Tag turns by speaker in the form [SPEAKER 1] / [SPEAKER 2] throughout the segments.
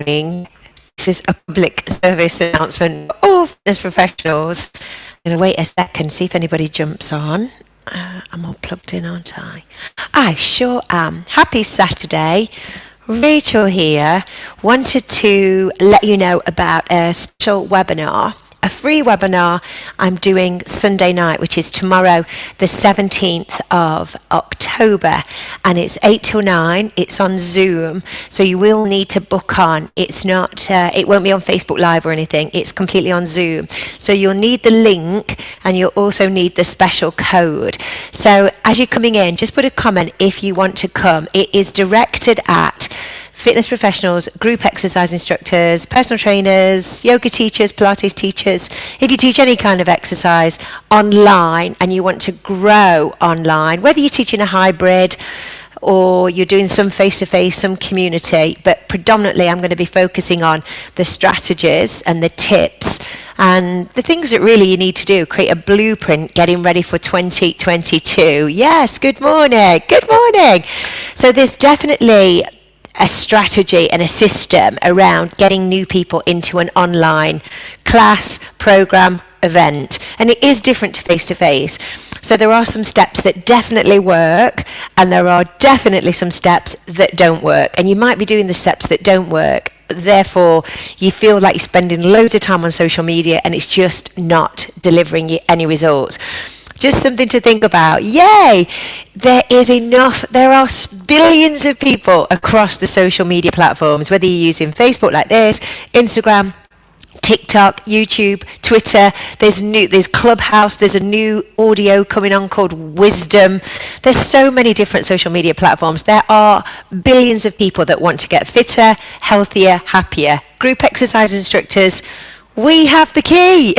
[SPEAKER 1] morning. This is a public service announcement for all fitness professionals. I'm going to wait a second, see if anybody jumps on. I'm all plugged in, aren't I? I sure am. Happy Saturday. Rachel here. Wanted to let you know about a special webinar, a free webinar I'm doing Sunday night, which is tomorrow, the 17th of October, and it's 8 till 9. It's on Zoom, so you will need to book on. It's not, it won't be on Facebook Live or anything. It's completely on Zoom. So you'll need the link, and you'll also need the special code. So as you're coming in, just put a comment if you want to come. It is directed at fitness professionals, group exercise instructors, personal trainers, yoga teachers, Pilates teachers. If you teach any kind of exercise online and you want to grow online, whether you're teaching a hybrid or you're doing some face-to-face, some community, but predominantly I'm going to be focusing on the strategies and the tips and the things that really you need to do, create a blueprint getting ready for 2022. Yes, good morning. Good morning. So there's definitely a strategy and a system around getting new people into an online class, program, event. And it is different to face-to-face. So there are some steps that definitely work, and there are definitely some steps that don't work. And you might be doing the steps that don't work. Therefore, you feel like you're spending loads of time on social media and it's just not delivering you any results. Just something to think about. Yay! There is enough. There are billions of people across the social media platforms, whether you're using Facebook like this, Instagram, TikTok, YouTube, Twitter. There's Clubhouse. There's a new audio coming on called Wisdom. There's so many different social media platforms. There are billions of people that want to get fitter, healthier, happier. Group exercise instructors. We have the key.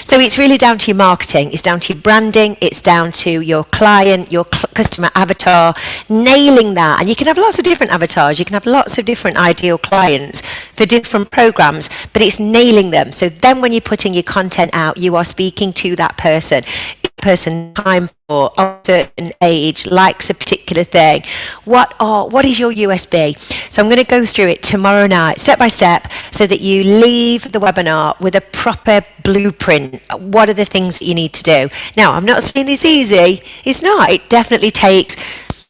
[SPEAKER 1] So it's really down to your marketing. It's down to your branding. It's down to your client, your customer avatar, nailing that. And you can have lots of different avatars. You can have lots of different ideal clients for different programs, but it's nailing them. So then when you're putting your content out, you are speaking to that person time for a certain age, likes a particular thing. What is your USB? So I'm going to go through it tomorrow night, step by step, so that you leave the webinar with a proper blueprint. What are the things that you need to do? Now, I'm not saying it's easy. It's not. It definitely takes.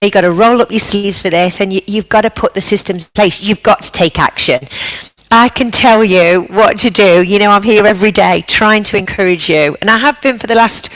[SPEAKER 1] You've got to roll up your sleeves for this, and you've got to put the systems in place. You've got to take action. I can tell you what to do. You know, I'm here every day trying to encourage you. And I have been for the last,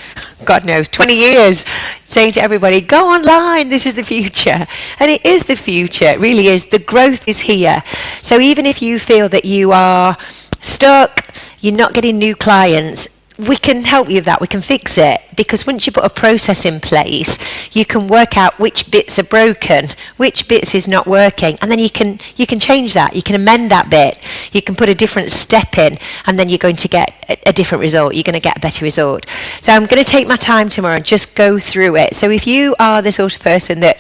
[SPEAKER 1] God knows, 20 years, saying to everybody, go online, this is the future. And it is the future, it really is. The growth is here. So even if you feel that you are stuck, you're not getting new clients, we can help you with that. We can fix it, because once you put a process in place, you can work out which bits are broken, which bits is not working, and then you can change that. You can amend that bit. You can put a different step in, and then you're going to get a different result. You're going to get a better result. So I'm going to take my time tomorrow and just go through it. So if you are the sort of person that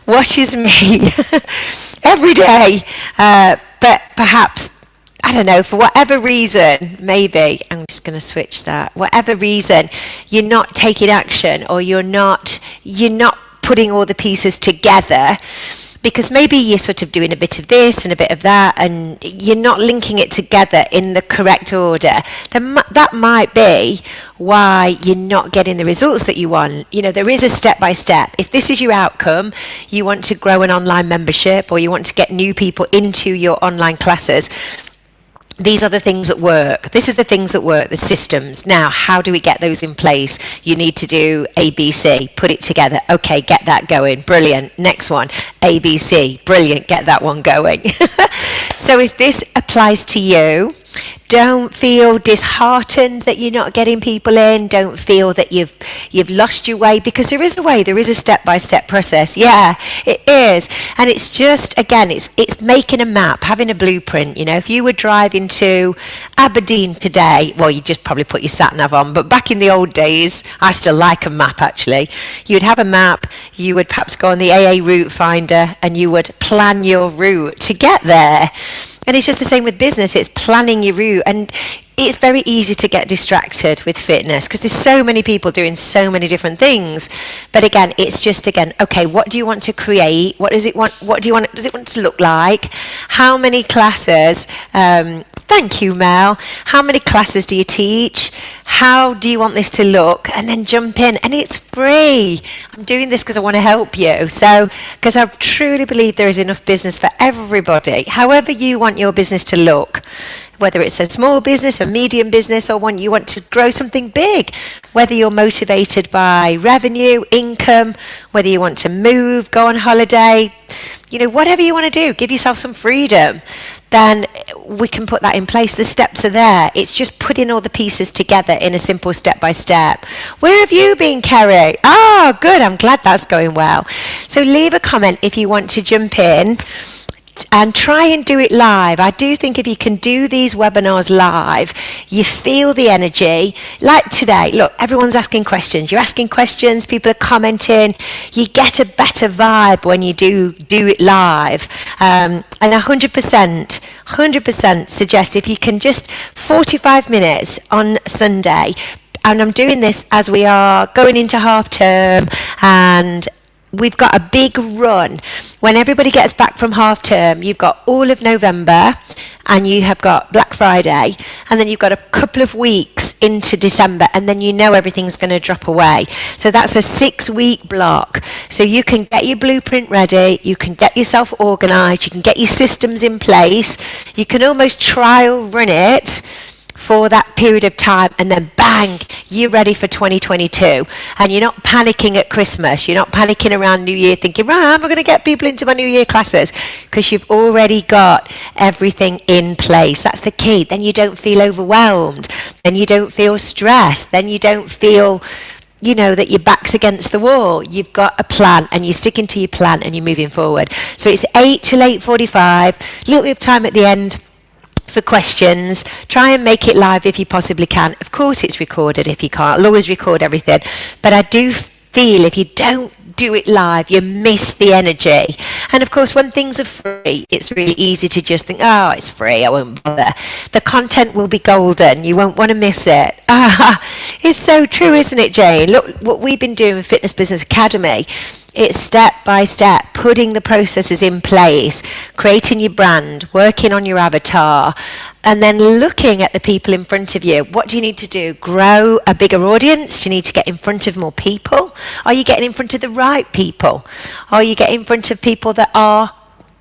[SPEAKER 1] watches me every day, but perhaps, I don't know, for whatever reason, maybe, I'm just going to switch that, whatever reason, you're not taking action, or you're not putting all the pieces together, because maybe you're sort of doing a bit of this and a bit of that, and you're not linking it together in the correct order, then that might be why you're not getting the results that you want. You know, there is a step-by-step. If this is your outcome, you want to grow an online membership, or you want to get new people into your online classes, these are the things that work. This is the things that work, the systems. Now, how do we get those in place? You need to do ABC, put it together. Okay, get that going. Brilliant. Next one, ABC. Brilliant. Get that one going. So if this applies to you, don't feel disheartened that you're not getting people in. Don't feel that you've lost your way, because there is a way. There is a step-by-step process. Yeah, it is. And it's just, again, it's making a map, having a blueprint. You know, if you were driving to Aberdeen today, well, you just probably put your sat-nav on. But back in the old days, I still like a map, actually. You'd have a map. You would perhaps go on the AA route finder, and you would plan your route to get there. And it's just the same with business. It's planning your route. And it's very easy to get distracted with fitness because there's so many people doing so many different things. But again, it's just, again, okay, what do you want to create? What does it want? What do you want? Does it want to look like? How many classes? Thank you, Mel. How many classes do you teach? How do you want this to look? And then jump in. And it's free. I'm doing this because I want to help you. So, because I truly believe there is enough business for everybody. However you want your business to look, whether it's a small business, a medium business, or one you want to grow something big, whether you're motivated by revenue, income, whether you want to move, go on holiday, whatever you want to do, give yourself some freedom, then we can put that in place. The steps are there. It's just putting all the pieces together in a simple step-by-step. Where have you been, Kerry? Oh, good. I'm glad that's going well. So leave a comment if you want to jump in and try and do it live. I do think if you can do these webinars live, you feel the energy. Like today, look, everyone's asking questions. You're asking questions, people are commenting. You get a better vibe when you do it live. And 100% suggest if you can just 45 minutes on Sunday, and I'm doing this as we are going into half term, and we've got a big run. When everybody gets back from half term, you've got all of November and you have got Black Friday, and then you've got a couple of weeks into December, and then everything's going to drop away. So that's a 6-week block. So you can get your blueprint ready, you can get yourself organized, you can get your systems in place, you can almost trial run it for that period of time, and then bang, you're ready for 2022. And you're not panicking at Christmas, you're not panicking around New Year thinking, right, how am I going to get people into my New Year classes? Because you've already got everything in place. That's the key. Then you don't feel overwhelmed, then you don't feel stressed, then you don't feel that your back's against the wall. You've got a plan and you're sticking to your plan and you're moving forward. So it's 8 till 8:45, a little bit of time at the end for questions. Try and make it live if you possibly can. Of course it's recorded if you can't. I'll always record everything. But I do feel if you don't do it live, you miss the energy. And of course, when things are free, it's really easy to just think, oh, it's free, I won't bother. The content will be golden. You won't want to miss it. It's so true, isn't it, Jane? Look, what we've been doing with Fitness Business Academy, it's step by step, putting the processes in place, creating your brand, working on your avatar, and then looking at the people in front of you. What do you need to do? Grow a bigger audience? Do you need to get in front of more people? Are you getting in front of the right people? Are you getting in front of people that are,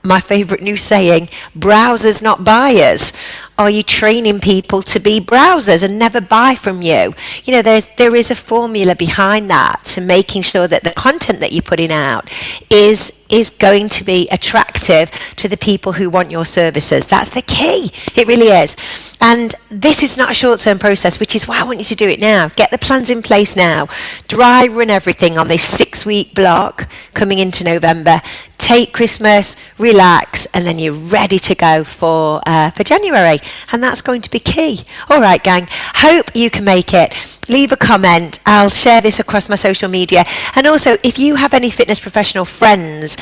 [SPEAKER 1] my favourite new saying, browsers, not buyers? Are you training people to be browsers and never buy from you? There is a formula behind that, to making sure that the content that you're putting out is going to be attractive to the people who want your services. That's the key. It really is. And this is not a short-term process, which is why I want you to do it now. Get the plans in place now. Dry run everything on this 6-week block coming into November. Take Christmas, relax, and then you're ready to go for January. And that's going to be key. All right, gang. Hope you can make it. Leave a comment. I'll share this across my social media. And also, if you have any fitness professional friends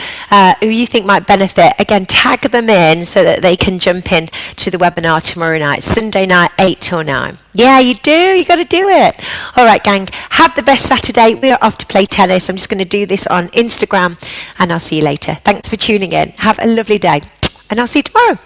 [SPEAKER 1] who you think might benefit, again, tag them in so that they can jump in to the webinar tomorrow night, Sunday night, 8 till 9. Yeah, you do. You got to do it. All right, gang. Have the best Saturday. We are off to play tennis. I'm just going to do this on Instagram, and I'll see you later. Thanks for tuning in. Have a lovely day, and I'll see you tomorrow.